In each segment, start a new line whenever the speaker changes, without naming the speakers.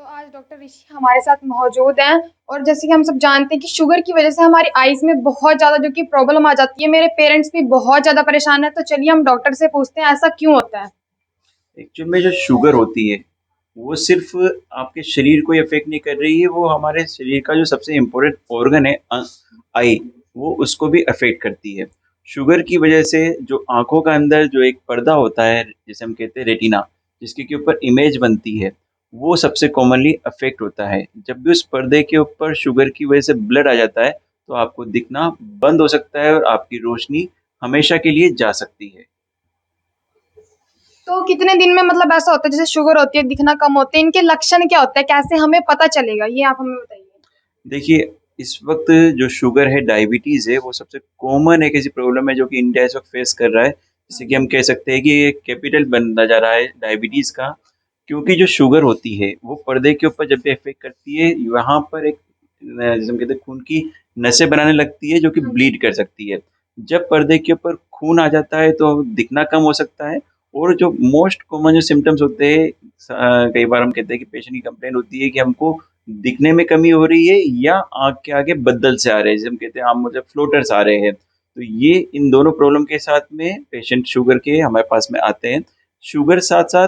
आज डॉक्टर ऋषि हमारे साथ मौजूद हैं और जैसे कि हम सब जानते हैं कि शुगर की वजह से हमारी आईज में बहुत ज़्यादा जो कि प्रॉब्लम आ जाती है। मेरे पेरेंट्स भी बहुत ज़्यादा परेशान है, तो चलिए हम डॉक्टर से पूछते हैं ऐसा क्यों होता है।
एक्चुअल में जो शुगर होती है वो सिर्फ आपके शरीर को इफेक्ट नहीं कर रही है, वो हमारे शरीर का जो सबसे इम्पोर्टेंट ऑर्गन है आई, वो उसको भी अफेक्ट करती है। शुगर की वजह से जो आंखों का अंदर जो एक पर्दा होता है जिसे हम कहते हैं रेटिना, जिसके के ऊपर इमेज बनती है, वो सबसे कॉमनली अफेक्ट होता है। जब भी उस पर्दे के ऊपर शुगर की वजह से ब्लड आ जाता है तो आपको दिखना बंद हो सकता है और आपकी रोशनी हमेशा के लिए जा सकती है।
तो कितने दिन में मतलब ऐसा होता है जैसे शुगर होती है दिखना कम होते हैं, इनके लक्षण क्या होते हैं, कैसे हमें पता चलेगा, ये आप हमें बताइए।
देखिए, इस वक़्त जो शुगर है, डायबिटीज़ है, वो सबसे कॉमन एक ऐसी प्रॉब्लम है जो कि इंडिया इस वक़्त फेस कर रहा है। जैसे कि हम कह सकते हैं कि ये कैपिटल बनता जा रहा है डायबिटीज़ का, क्योंकि जो शुगर होती है, वो पर्दे के ऊपर जब भी इफ़ेक्ट करती है, वहाँ पर एक जिसे हम कहते हैं खून की नसें बनाने लगती है, जो कि
हाँ जी।
ब्लीड कर सकती है। जब पर्दे के ऊपर खून आ जाता है, तो दिखना कम हो सकता है और जो मोस्ट कॉमन जो सिम्पटम्स होते हैं, कई बार हम कहते हैं कि पेशेंट की कंप्लेंट होती है कि हमको दिखने में कमी हो रही है या आँख के आगे बदल से आ रहे हैं, जिसे हम कहते हैं आम मतलब फ्लोटर्स आ रहे हैं। तो ये इन दोनों प्रॉब्लम के साथ में पेशेंट शुगर के हमारे पास में आते हैं। शुगर साथ-साथ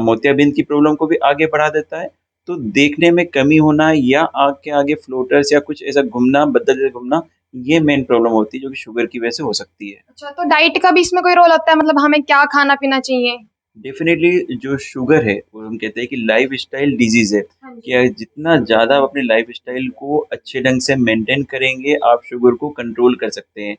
मोतियाबिंद की प्रॉब्लम को भी आगे बढ़ा देता है। तो देखने में कमी होना या आँख के आगे फ्लोटर्स या कुछ ऐसा घूमना, बदल जैसे घूमना, ये मेन प्रॉब्लम होती है जो कि शुगर की वजह से हो सकती है।
अच्छा, तो डाइट का भी इसमें कोई रोल होता है, मतलब हमें क्या खाना पीना चाहिए।
डेफ़िनेटली जो शुगर है, वो हम कहते हैं कि लाइफ़स्टाइल डिज़ीज़ है,
हाँ
कि
जी।
जितना ज़्यादा आप अपनी लाइफ़स्टाइल को अच्छे ढंग से मेंटेन करेंगे, आप शुगर को कंट्रोल कर सकते हैं।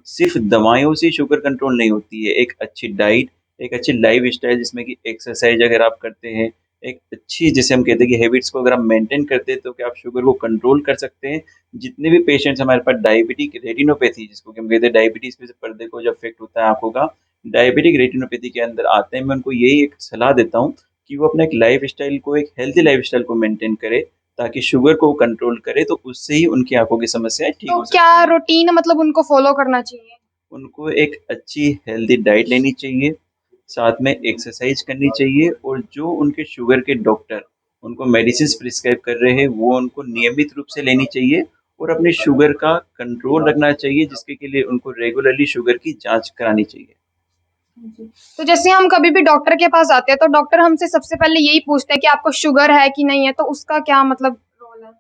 सिर्फ़ दवाइयों से शुगर कंट्रोल नहीं होती है, एक अच्छी डाइट, एक अच्छी लाइफ़स्टाइल जिसमें कि एक्सरसाइज़ अगर आप करते हैं, एक अच्छी जिसे हम कहते हैं कि हैबिट्स को अगर आप मेंटेन करते हैं, तो क्या आप शुगर को कंट्रोल कर सकते हैं। जितने भी पेशेंट्स हमारे पास डायबिटिक रेटिनोपैथी जिसको कि हम कहते हैं डायबिटीज़ पे से पर्दे को जो अफ़ेक्ट होता है आँखों का, डायबिटिक रेटिनोपैथी के अंदर आते हैं, मैं उनको यही एक सलाह देता हूँ कि वो अपना एक लाइफ़स्टाइल को, एक हेल्दी लाइफ़स्टाइल को मेंटेन करें, ताकि शुगर को कंट्रोल करें, तो उससे ही उनकी आँखों की समस्याएँ ठीक
तो
हो
क्या
सकती हैं।
रूटीन मतलब उनको फॉलो करना चाहिए।
उनको एक अच्छी हेल्दी डाइट लेनी चाहिए, साथ में एक्सरसाइज़ करनी चाहिए और जो उनके शुगर के डॉक्टर उनको मेडिसिन्स प्रिस्क्राइब कर रहे हैं, वो उनको नियमित रूप से लेनी चाहिए और अपने शुगर का कंट्रोल रखना चाहिए, जिसके के लिए उनको रेगुलरली शुगर की जाँच करानी चाहिए।
जी। तो जैसे हम कभी भी डॉक्टर के पास जाते हैं तो डॉक्टर हमसे सबसे पहले यही पूछते हैं कि आपको शुगर है कि नहीं है, तो उसका क्या मतलब रोल है?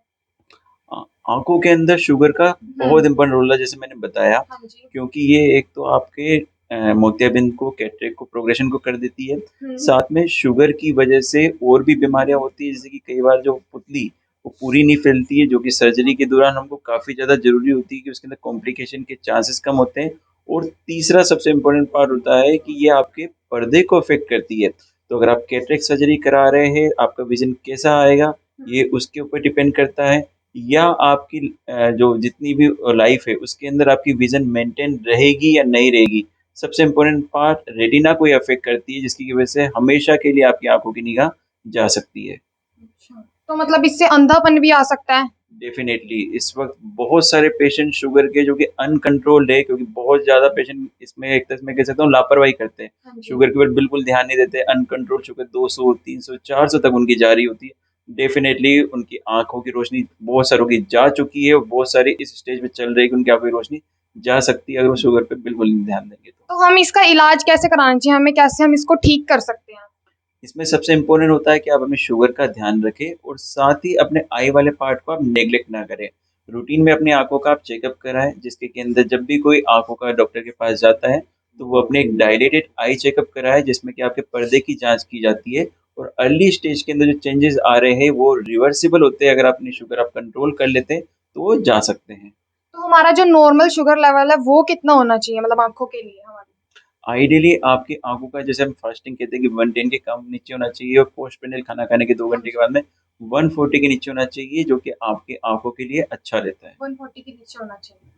आ आँखों के अंदर शुगर का
हुँ।
बहुत इम्पोर्टेंट रोल है, जैसे मैंने बताया,
हाँ जी।
क्योंकि ये एक तो आपके मोतियाबिंद को, कैटरेक्ट को, प्रोग्रेशन को कर देती है।
हुँ।
साथ में शुगर की वजह से और भी बीमारियाँ होती हैं, जैसे कि कई बार जो पुतली वो पूरी नहीं फैलती है, जो कि सर्जरी के दौरान हमको काफ़ी ज़्यादा ज़रूरी होती है कि उसके अंदर कॉम्प्लिकेशन के चांसेस कम होते हैं। और तीसरा सबसे इम्पोर्टेंट पार्ट होता है कि ये आपके पर्दे को अफ़ेक्ट करती है। तो अगर आप कैटरेक्ट सर्जरी करा रहे हैं, आपका विज़न कैसा आएगा,
हुँ।
ये उसके ऊपर डिपेंड करता है। या आपकी जो जितनी भी लाइफ है उसके अंदर आपकी विज़न मेंटेन रहेगी या नहीं रहेगी। सबसे इम्पोर्टेंट पार्ट रेटिना को ये अफ़ेक्ट करती है, जिसकी की वजह से हमेशा के लिए आपकी आँखों की निगाह जा सकती है।
अच्छा। तो मतलब इससे अंधापन भी आ सकता है?
डेफ़िनेटली इस वक़्त बहुत सारे पेशेंट शुगर के जो कि अनकंट्रोल्ड है, क्योंकि बहुत ज़्यादा पेशेंट इसमें एक तरह से मैं कह सकता हूँ लापरवाही करते हैं।
हाँ जी।
शुगर के ऊपर बिल्कुल ध्यान नहीं देते, अनकंट्रोल्ड शुगर 200, 300, 400 तक उनकी जा रही होती है। डेफ़िनेटली उनकी आँखों की रोशनी बहुत सारों की जा चुकी है और बहुत सारे इस स्टेज पे चल रही है कि उनकी आँखों की रोशनी जा सकती है, अगर वो शुगर पे बिल्कुल नहीं ध्यान देंगे तो।
तो हम इसका इलाज कैसे कराना चाहिए? हमें कैसे हम इसको ठीक कर सकते हैं?
इसमें सबसे इम्पोर्टेंट होता है कि आप अपने शुगर का ध्यान रखें और साथ ही अपने आई वाले पार्ट को आप नेग्लेक्ट ना करें। रूटीन में अपनी आँखों का आप चेकअप कराएँ, जिसके के अंदर जब भी कोई आँखों का डॉक्टर के पास जाता है, तो वो अपने एक डायलेटेड आई चेकअप कराए, जिसमें कि आपके पर्दे की जाँच की जाती है और अर्ली स्टेज के अंदर जो चेंजेज़ आ रहे हैं, वो रिवर्सिबल होते हैं। अगर आप अपनी शुगर आप कंट्रोल कर लेते हैं, तो वो जा सकते हैं।
तो हमारा जो नॉर्मल शुगर लेवल है वो कितना होना चाहिए मतलब आँखों के लिए हमारी?
आइडियली आपकी आँखों का, जैसे हम फास्टिंग कहते हैं कि 110 के कम नीचे होना चाहिए और पोस्ट प्रेंडियल खाना खाने के 2
हाँ
घंटे के
जी।
बाद में 140 के नीचे होना चाहिए, जो कि आपकी आँखों के लिए अच्छा रहता है।
140 के नीचे होना चाहिए।